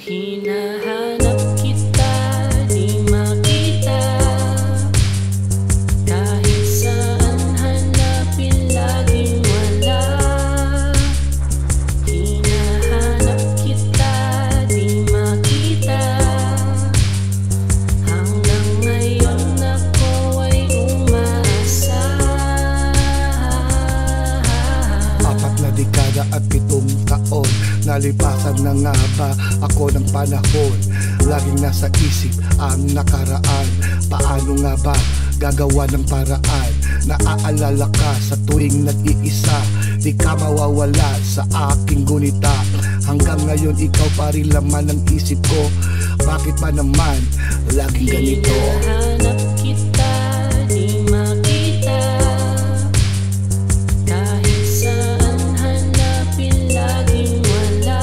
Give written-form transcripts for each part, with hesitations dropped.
Hinahanap kita, di makita. Kahit saan hanapin, laging wala. Hinahanap kita, di makita. Hanggang ngayon ako ay umaasa. 4 na dekada at 7 taon, nalipasan na nga ba ako ng panahon? Laging nasa isip ang nakaraan. Paano nga ba gagawa ng paraan? Naaalala ka sa tuwing nag-iisa, di ka mawawala sa aking gunita. Hanggang ngayon ikaw pa rin laman ng isip ko. Bakit ba naman laging ganito? Hinahanap kita, di makita. Kahit saan hanapin, laging wala.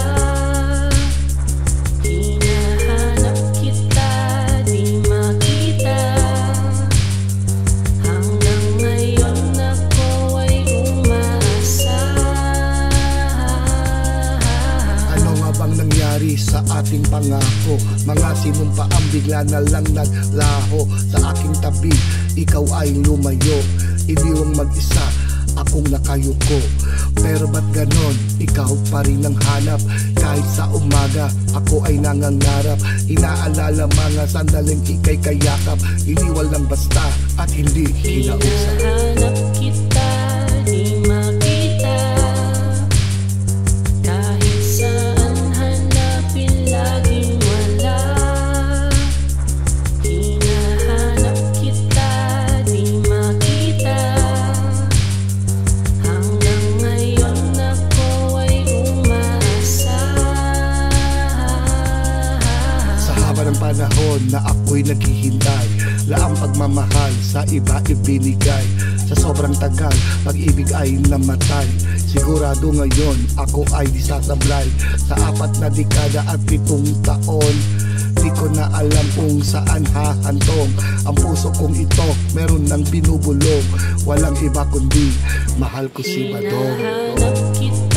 Hinahanap kita, di makita. Hanggang ngayon ako ay umaasa. Ano nga bang nangyari sa ating pangako? Mga sinumpa ang bigla na lang naglaho. Sa aking tabi, ikaw ay lumayo. Iniwang mag-isa, akong nakayuko. Pero ba't ganon? Ikaw pa rin ang hanap. Kahit sa umaga, ako ay nangangarap. Inaalala mga sandaling ikay kayakap. Iniwal lang basta at hindi kinausap. Hinahanap kita, di makita. Kahit saan hanapin, laging wala. Hinahanap kita, di makita. Hanggang ngayon ako ay umaasa. Sa haba ng panahon na ako'y naghihintay, laang pagmamahal sa iba ibinigay. Sa sobrang tagal, pag-ibig ay namatay. Sigurado ngayon, ako ay di sasablay. Sa 4 na dekada at 7 taon, di ko na alam kung saan hahantong. Ang puso kong ito, meron ng binubulong. Walang iba kundi, mahal ko si Badong. Hinahanap kita.